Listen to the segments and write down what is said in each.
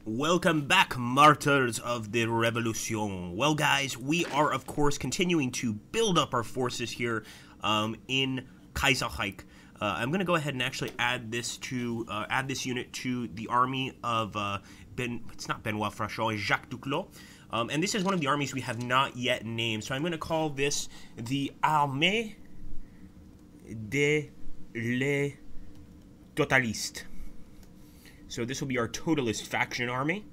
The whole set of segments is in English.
Welcome back, martyrs of the revolution. Well, guys, we are, of course, continuing to build up our forces here in IV-KaiserReich. I'm going to go ahead and actually add this unit to the army of it's not Benoit Franco, Jacques Duclos. And this is one of the armies we have not yet named. So I'm going to call this the Armée des les Totalistes. So this will be our totalist faction army.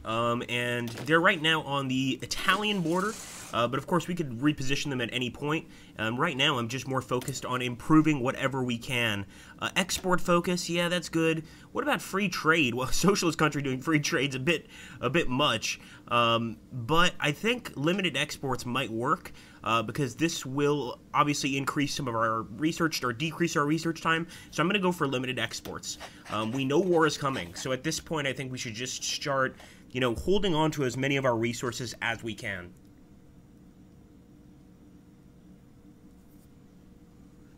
And they're right now on the Italian border, but of course we could reposition them at any point. Right now I'm just more focused on improving whatever we can. Export focus, yeah, that's good. What about free trade? Well, socialist country doing free trade's a bit much, but I think limited exports might work. Because this will obviously increase some of our research or decrease our research time. So I'm going to go for limited exports. We know war is coming. So at this point, I think we should just start, holding on to as many of our resources as we can.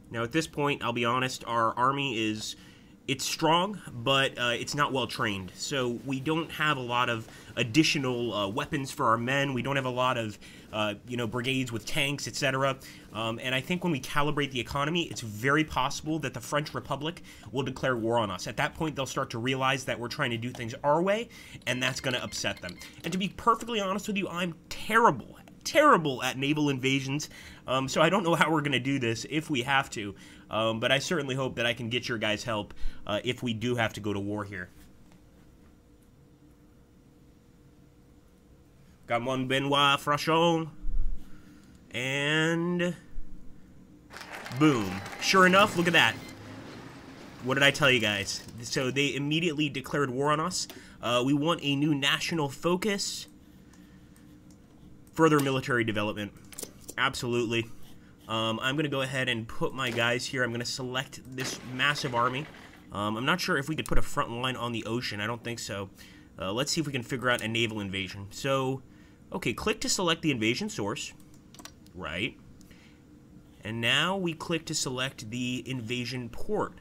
Now at this point, I'll be honest, our army it's strong, but it's not well trained. So we don't have a lot of additional weapons for our men. We don't have a lot of, brigades with tanks, etc. And I think when we calibrate the economy, it's very possible that the French Republic will declare war on us. At that point, they'll start to realize that we're trying to do things our way, and that's going to upset them. And to be perfectly honest with you, I'm terrible at naval invasions, so I don't know how we're going to do this if we have to, but I certainly hope that I can get your guys' help if we do have to go to war here. Got one Benoit Franco, and boom. Sure enough, look at that. What did I tell you guys? So they immediately declared war on us. We want a new national focus. Further military development. Absolutely. I'm going to go ahead and put my guys here. I'm going to select this massive army. I'm not sure if we could put a front line on the ocean. I don't think so. Let's see if we can figure out a naval invasion. So, okay, click to select the invasion source. Right. And now we click to select the invasion port,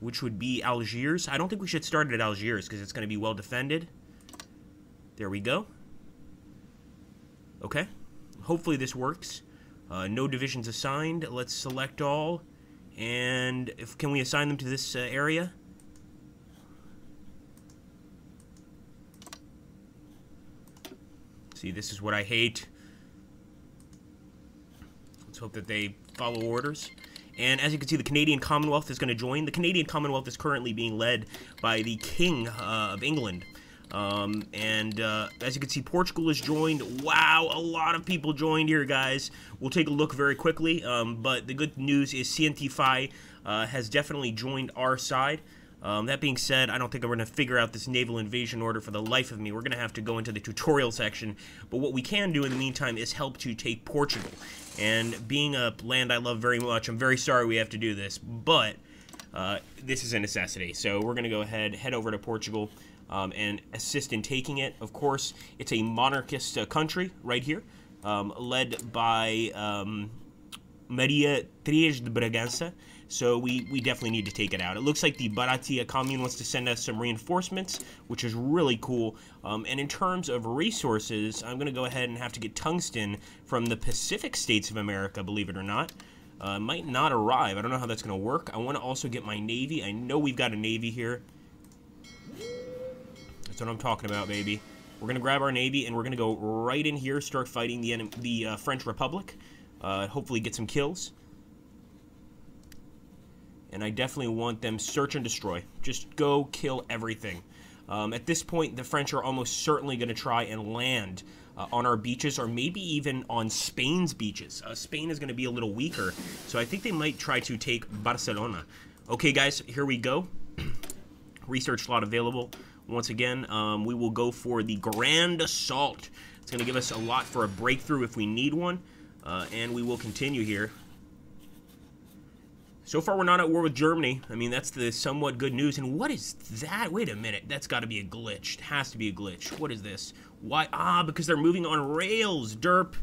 which would be Algiers. I don't think we should start it at Algiers because it's going to be well defended. There we go. Okay, hopefully this works. No divisions assigned. Let's select all. And can we assign them to this area? See, this is what I hate. Let's hope that they follow orders. And as you can see, the Canadian Commonwealth is going to join. The Canadian Commonwealth is currently being led by the King of England. As you can see, Portugal has joined. Wow, a lot of people joined here, guys. We'll take a look very quickly, but the good news is CNT-FI has definitely joined our side. That being said, I don't think I'm going to figure out this naval invasion order for the life of me. We're going to have to go into the tutorial section, but what we can do in the meantime is help to take Portugal. And being a land I love very much, I'm very sorry we have to do this, but this is a necessity. So we're going to go ahead, head over to Portugal, and assist in taking it. Of course, it's a monarchist country right here, led by Maria Trias de Bragança. So we definitely need to take it out. It looks like the Baratia commune wants to send us some reinforcements, which is really cool. And in terms of resources, I'm going to go ahead and have to get tungsten from the Pacific states of America, believe it or not. Might not arrive. I don't know how that's going to work. I want to also get my navy. I know we've got a navy here. That's what I'm talking about, baby. We're going to grab our navy, and we're going to go right in here, start fighting the French Republic. Hopefully get some kills. And I definitely want them search and destroy. Just go kill everything. At this point, the French are almost certainly going to try and land on our beaches, or maybe even on Spain's beaches. Spain is going to be a little weaker, so I think they might try to take Barcelona. Okay, guys, here we go. Research slot available. Once again, we will go for the Grand Assault. It's going to give us a lot for a breakthrough if we need one, and we will continue here. So far, we're not at war with Germany. I mean, that's the somewhat good news. And what is that? Wait a minute. That's got to be a glitch. It has to be a glitch. What is this? Why? Ah, because they're moving on rails. Derp.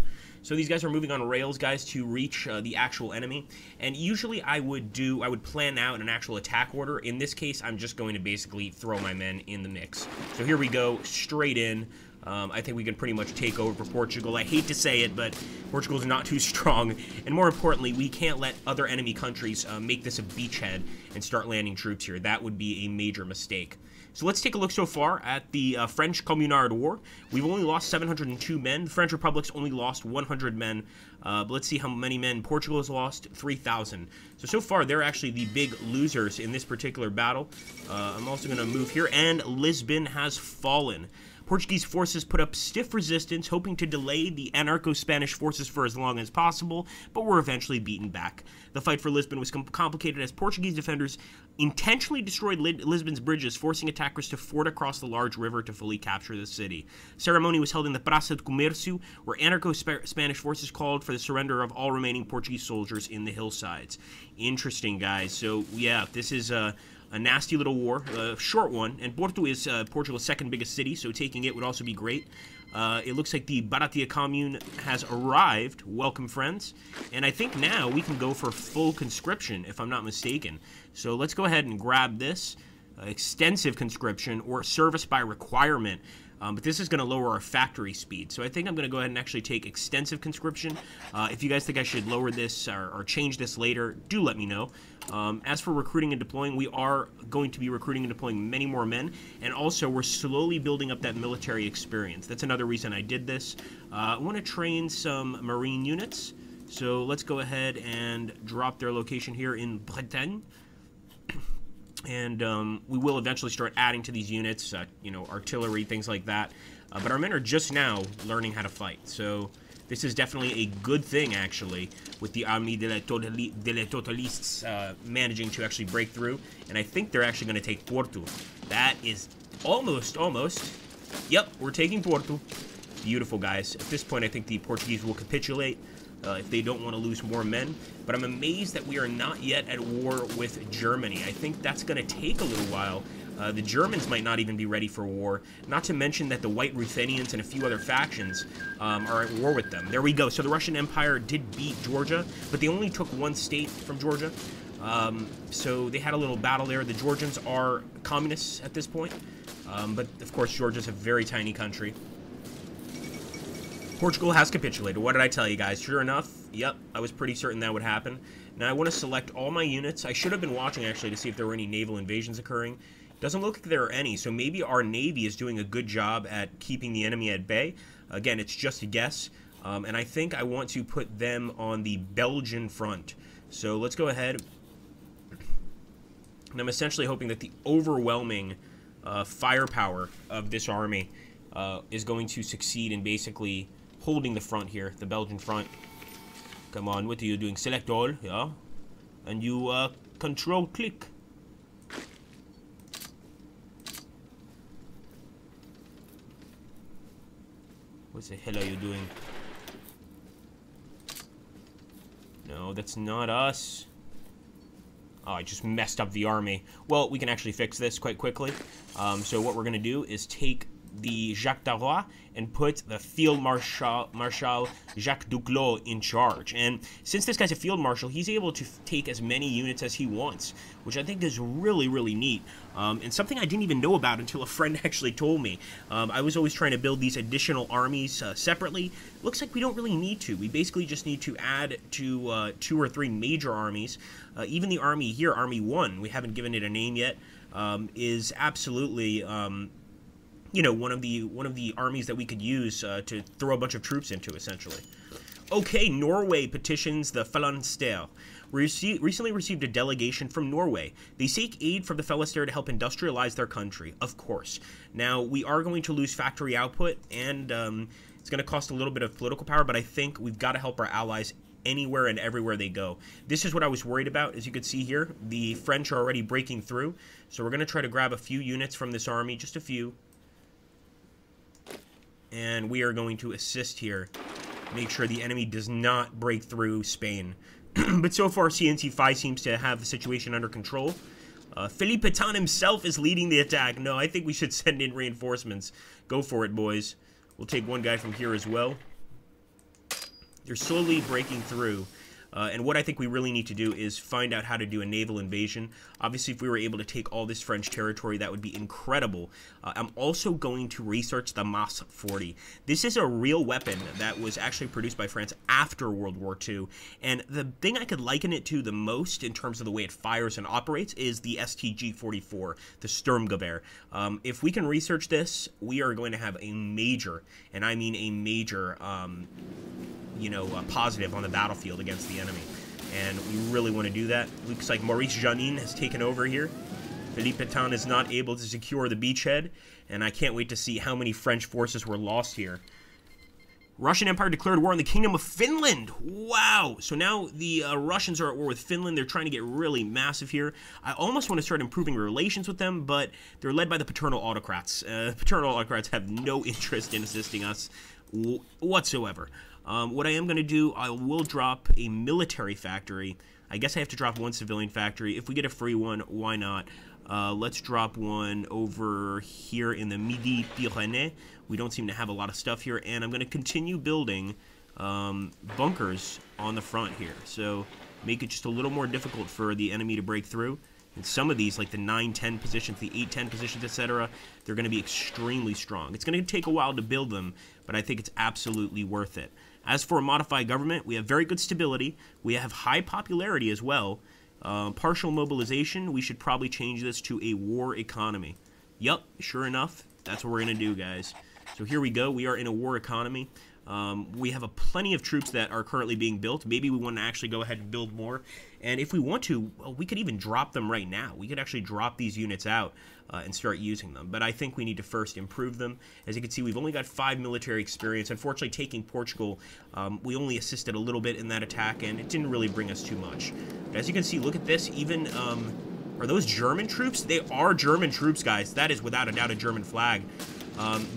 So these guys are moving on rails, guys, to reach the actual enemy. And usually I would plan out an actual attack order. In this case, I'm just going to basically throw my men in the mix. So here we go, straight in. I think we can pretty much take over for Portugal. I hate to say it, but Portugal is not too strong. And more importantly, we can't let other enemy countries make this a beachhead and start landing troops here. That would be a major mistake. So let's take a look so far at the French Communard War. We've only lost 702 men. The French Republic's only lost 100 men. But let's see how many men Portugal has lost. 3,000. So far, they're actually the big losers in this particular battle. I'm also going to move here. And Lisbon has fallen. Portuguese forces put up stiff resistance, hoping to delay the anarcho-Spanish forces for as long as possible, but were eventually beaten back. The fight for Lisbon was complicated as Portuguese defenders intentionally destroyed Lisbon's bridges, forcing attackers to ford across the large river to fully capture the city. Ceremony was held in the Praça do Comércio, where anarcho-Spanish forces called for the surrender of all remaining Portuguese soldiers in the hillsides. Interesting, guys. So, yeah, this is a nasty little war, a short one, and Porto is Portugal's second biggest city, so taking it would also be great. It looks like the Baratia commune has arrived. Welcome, friends. And I think now we can go for full conscription, if I'm not mistaken. So let's go ahead and grab this. Extensive conscription, or service by requirement. But this is going to lower our factory speed. So I think I'm going to go ahead and actually take extensive conscription. If you guys think I should lower this or change this later, do let me know. As for recruiting and deploying, we are going to be recruiting and deploying many more men. And also, we're slowly building up that military experience. That's another reason I did this. I want to train some Marine units. So let's go ahead and drop their location here in Bretagne. And we will eventually start adding to these units, you know, artillery, things like that. But our men are just now learning how to fight. So this is definitely a good thing, actually, with the Armée de les Totalistes managing to actually break through. And I think they're actually going to take Porto. That is almost. Yep, we're taking Porto. Beautiful, guys. At this point, I think the Portuguese will capitulate. If they don't want to lose more men. But I'm amazed that we are not yet at war with Germany. I think that's going to take a little while. The Germans might not even be ready for war. Not to mention that the White Ruthenians and a few other factions are at war with them. There we go. So the Russian Empire did beat Georgia, but they only took one state from Georgia. So they had a little battle there. The Georgians are communists at this point. But, of course, Georgia's a very tiny country. Portugal has capitulated. What did I tell you guys? Sure enough, yep, I was pretty certain that would happen. Now I want to select all my units. I should have been watching, actually, to see if there were any naval invasions occurring. Doesn't look like there are any, so maybe our Navy is doing a good job at keeping the enemy at bay. Again, it's just a guess. And I think I want to put them on the Belgian front. So let's go ahead. And I'm essentially hoping that the overwhelming firepower of this army is going to succeed in basically holding the front here, the Belgian front. Come on, what are you doing? Select all, yeah? And you control click. What the hell are you doing? No, that's not us. Oh, I just messed up the army. Well, we can actually fix this quite quickly. So what we're going to do is take the Jacques Darrois and put the Field Marshal Jacques Duclos in charge. And since this guy's a Field Marshal, he's able to take as many units as he wants, which I think is really, really neat. And something I didn't even know about until a friend actually told me. I was always trying to build these additional armies separately. Looks like we don't really need to. We basically just need to add to 2 or 3 major armies. Even the army here, Army 1, we haven't given it a name yet, is absolutely you know, one of the armies that we could use to throw a bunch of troops into, essentially. Okay, Norway petitions the Phalanster. We recently received a delegation from Norway. They seek aid from the Phalanster to help industrialize their country, of course. Now, we are going to lose factory output, and it's going to cost a little bit of political power, but I think we've got to help our allies anywhere and everywhere they go. This is what I was worried about. As you can see here, the French are already breaking through, so we're going to try to grab a few units from this army, just a few. And we are going to assist here. Make sure the enemy does not break through Spain. But so far, CNT5 seems to have the situation under control. Philippe Pétain himself is leading the attack. No, I think we should send in reinforcements. Go for it, boys. We'll take one guy from here as well. They're slowly breaking through. And what I think we really need to do is find out how to do a naval invasion. Obviously, if we were able to take all this French territory, that would be incredible. I'm also going to research the Mas 40. This is a real weapon that was actually produced by France after World War II. And the thing I could liken it to the most in terms of the way it fires and operates is the STG-44, the Sturm Gobert. If we can research this, we are going to have a major, and I mean a major, positive on the battlefield against the enemy. And we really want to do that. Looks like Maurice Janin has taken over here. Philippe Pétain is not able to secure the beachhead, and I can't wait to see how many French forces were lost here. Russian Empire declared war on the Kingdom of Finland. Wow! So now the Russians are at war with Finland. They're trying to get really massive here. I almost want to start improving relations with them, but they're led by the paternal autocrats. Paternal autocrats have no interest in assisting us whatsoever. What I am going to do, I will drop a military factory. I guess I have to drop one civilian factory. If we get a free one, why not? Let's drop one over here in the Midi-Pyrénées. We don't seem to have a lot of stuff here, and I'm going to continue building bunkers on the front here. So make it just a little more difficult for the enemy to break through. And some of these, like the 9-10 positions, the 8-10 positions, etc., they're going to be extremely strong. It's going to take a while to build them, but I think it's absolutely worth it. As for a modified government, we have very good stability. We have high popularity as well. Partial mobilization, we should probably change this to a war economy. Yup, sure enough, that's what we're going to do, guys. So here we go. We are in a war economy. We have plenty of troops that are currently being built. Maybe we want to actually go ahead and build more. And if we want to, well, we could even drop them right now. We could actually drop these units out and start using them. But I think we need to first improve them. As you can see, we've only got 5 military experience. Unfortunately, taking Portugal, we only assisted a little bit in that attack, and it didn't really bring us too much. But as you can see, look at this. Even, are those German troops? They are German troops, guys. That is without a doubt a German flag.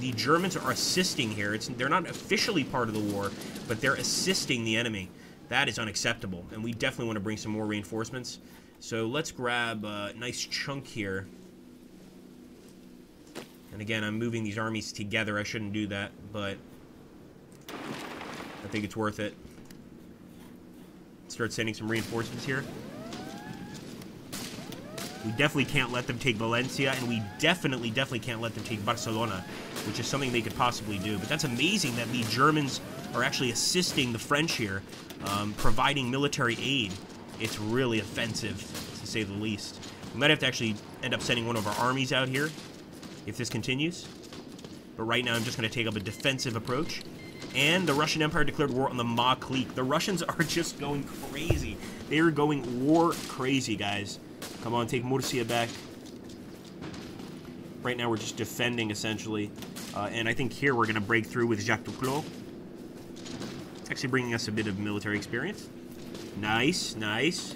The Germans are assisting here. They're not officially part of the war, but they're assisting the enemy. That is unacceptable, and we definitely want to bring some more reinforcements. So let's grab a nice chunk here. And again, I'm moving these armies together. I shouldn't do that, but I think it's worth it. Start sending some reinforcements here. We definitely can't let them take Valencia, and we definitely can't let them take Barcelona, which is something they could possibly do. But that's amazing that the Germans are actually assisting the French here, providing military aid. It's really offensive, to say the least. We might have to actually end up sending one of our armies out here if this continues. But right now I'm just going to take up a defensive approach. And the Russian Empire declared war on the Ma clique. The Russians are just going crazy. They are going war crazy, guys. Come on, take Murcia back. Right now we're just defending, essentially. And I think here we're going to break through with Jacques Duclos. It's actually bringing us a bit of military experience. Nice, nice.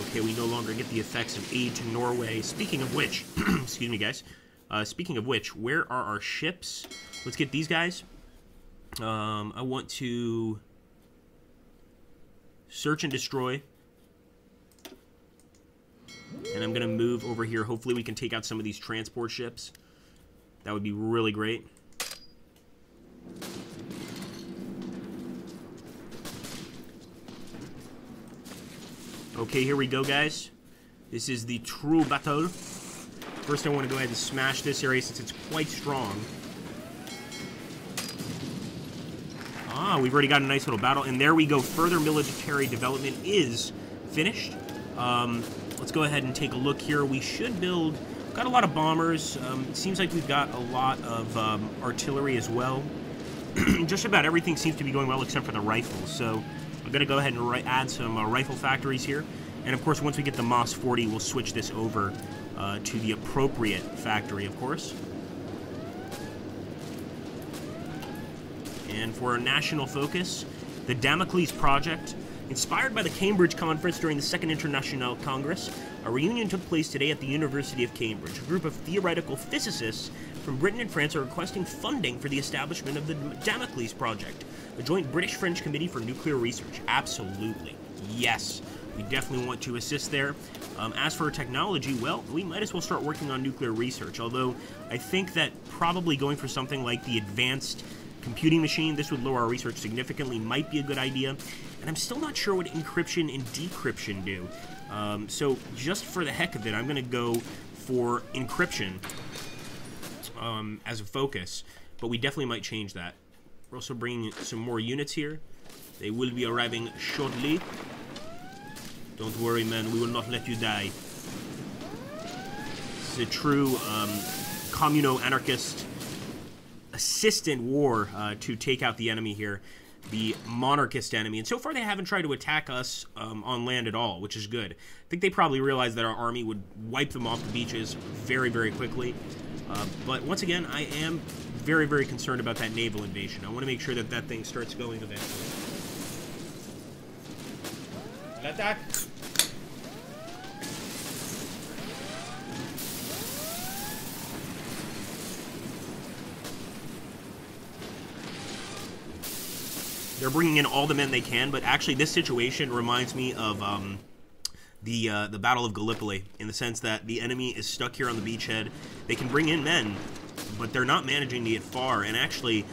Okay, we no longer get the effects of aid to Norway. Speaking of which, excuse me, guys. Speaking of which, where are our ships? Let's get these guys. I want to search and destroy. And I'm going to move over here. Hopefully we can take out some of these transport ships. That would be really great. Okay, here we go, guys. This is the true battle. First, I want to go ahead and smash this area since it's quite strong. Ah, we've already got a nice little battle. And there we go. Further military development is finished. Let's go ahead and take a look here. We should build... Got a lot of bombers. It seems like we've got a lot of artillery as well. Just about everything seems to be going well except for the rifles. So I'm going to go ahead and add some rifle factories here. And of course, once we get the Mas 40, we'll switch this over to the appropriate factory, of course. And for our national focus, the Damocles project. Inspired by the Cambridge Conference during the Second International Congress, a reunion took place today at the University of Cambridge. A group of theoretical physicists from Britain and France are requesting funding for the establishment of the Damocles Project, a joint British-French committee for nuclear research. Absolutely. Yes. We definitely want to assist there. As for technology, well, we might as well start working on nuclear research, although I think that probably going for something like the advanced computing machine, this would lower our research significantly, might be a good idea. And I'm still not sure what encryption and decryption do. So just for the heck of it, I'm going to go for encryption as a focus, but we definitely might change that. We're also bringing some more units here. They will be arriving shortly. Don't worry, man, we will not let you die. It's a true communo-anarchist assistant war to take out the enemy here, the monarchist enemy. And so far they haven't tried to attack us on land at all, which is good. I think they probably realized that our army would wipe them off the beaches very, very quickly. But once again, I am very, very concerned about that naval invasion. I want to make sure that that thing starts going eventually. Attack! They're bringing in all the men they can, but actually this situation reminds me of the Battle of Gallipoli, in the sense that the enemy is stuck here on the beachhead. They can bring in men, but they're not managing to get far. And actually,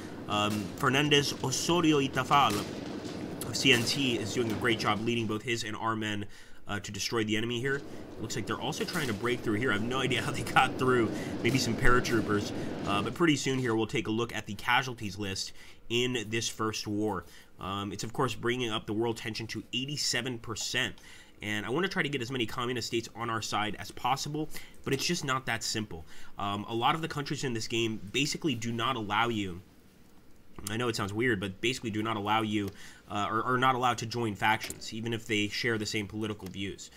Fernandez Osorio Itafal of CNT is doing a great job leading both his and our men to destroy the enemy here. Looks like they're also trying to break through here. I have no idea how they got through. Maybe some paratroopers. But pretty soon here, we'll take a look at the casualties list in this first war. It's, of course, bringing up the world tension to 87%. And I want to try to get as many communist states on our side as possible, but it's just not that simple. A lot of the countries in this game basically do not allow you, I know it sounds weird, but basically do not allow you, or are not allowed to join factions, even if they share the same political views.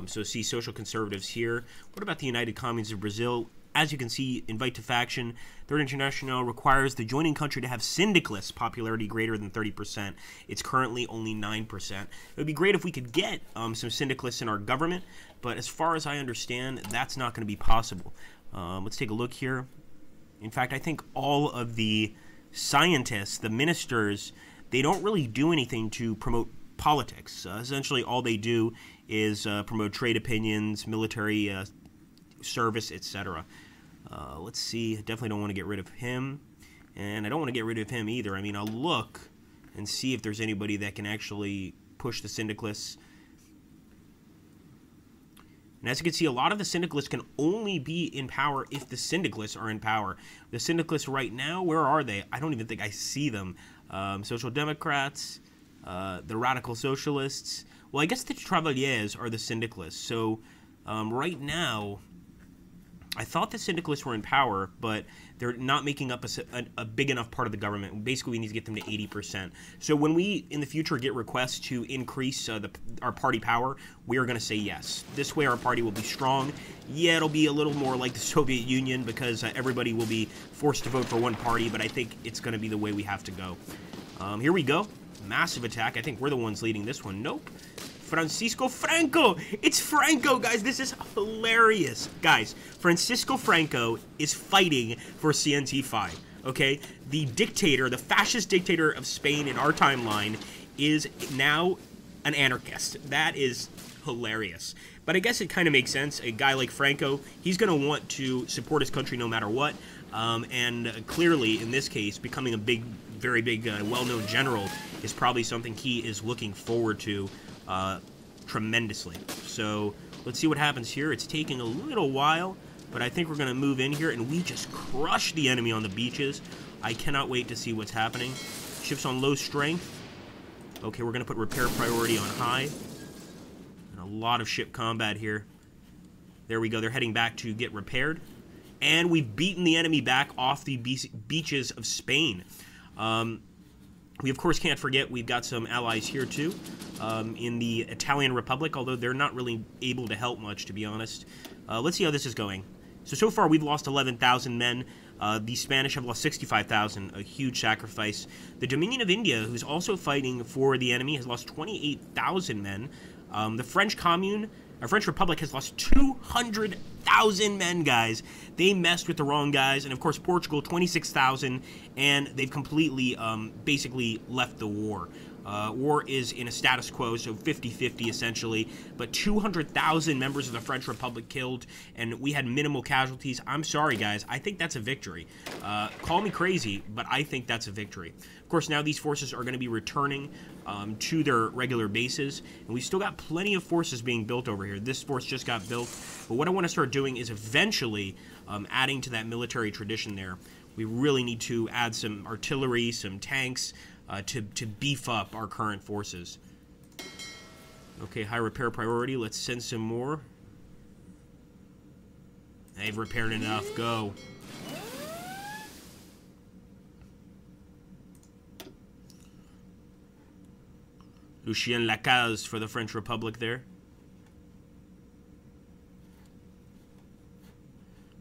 So see social conservatives here. What about the United Communists of Brazil? As you can see, invite to faction. Third International requires the joining country to have syndicalist popularity greater than 30%. It's currently only 9%. It would be great if we could get some syndicalists in our government, but as far as I understand, that's not going to be possible. Let's take a look here. In fact, I think all of the scientists, the ministers, they don't really do anything to promote politics. Essentially, all they do is promote trade opinions, military service, etc. Let's see. I definitely don't want to get rid of him, and I don't want to get rid of him either. I mean, I'll look and see if there's anybody that can actually push the syndicalists. And as you can see, a lot of the syndicalists can only be in power if the syndicalists are in power. The syndicalists right now, where are they? I don't even think I see them. Social Democrats, the Radical Socialists. Well, I guess the Travailleurs are the syndicalists. So right now, I thought the syndicalists were in power, but they're not making up a big enough part of the government. Basically, we need to get them to 80%. So when we, in the future, get requests to increase our party power, we are going to say yes. This way, our party will be strong. Yeah, it'll be a little more like the Soviet Union because everybody will be forced to vote for one party, but I think it's going to be the way we have to go. Here we go. Massive attack. I think we're the ones leading this one. Nope. Francisco Franco! It's Franco, guys! This is hilarious. Guys, Francisco Franco is fighting for CNT5, okay? The dictator, the fascist dictator of Spain in our timeline is now an anarchist. That is hilarious. But I guess it kind of makes sense. A guy like Franco, he's going to want to support his country no matter what. And clearly, in this case, becoming a big, very big, well-known general is probably something he is looking forward to tremendously. So let's see what happens here. It's taking a little while, but I think we're going to move in here, and we just crush the enemy on the beaches. I cannot wait to see what's happening. Ships on low strength. Okay, we're going to put repair priority on high. And a lot of ship combat here. There we go. They're heading back to get repaired. And we've beaten the enemy back off the beaches of Spain. We, of course, can't forget we've got some allies here, too, in the Italian Republic, although they're not really able to help much, to be honest. Let's see how this is going. So far, we've lost 11,000 men. The Spanish have lost 65,000, a huge sacrifice. The Dominion of India, who's also fighting for the enemy, has lost 28,000 men. The French French Republic has lost 200,000 men, guys. They messed with the wrong guys. And, of course, Portugal, 26,000, and they've completely, basically left the war. War is in a status quo, so 50-50 essentially, but 200,000 members of the French Republic killed, and we had minimal casualties. I'm sorry, guys. I think that's a victory. Call me crazy, but I think that's a victory. Of course, now these forces are going to be returning to their regular bases, and we still got plenty of forces being built over here. This force just got built, but what I want to start doing is eventually adding to that military tradition there. We really need to add some artillery, some tanks, to beef up our current forces. Okay, high repair priority. Let's send some more. They've repaired enough. Go. Lucien Lacaze for the French Republic there.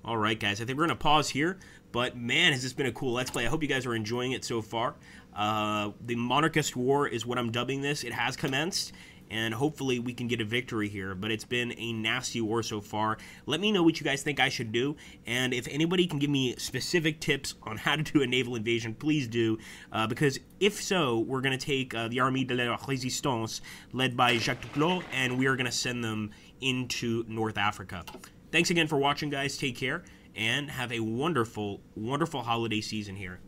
Alright, guys. I think we're going to pause here. But, man, has this been a cool Let's Play. I hope you guys are enjoying it so far. The Monarchist War is what I'm dubbing this. It has commenced, and hopefully we can get a victory here. But it's been a nasty war so far. Let me know what you guys think I should do. And if anybody can give me specific tips on how to do a naval invasion, please do. Because if so, we're going to take the Armée de la Résistance, led by Jacques Duclos, and we are going to send them into North Africa. Thanks again for watching, guys. Take care. And have a wonderful, wonderful holiday season here.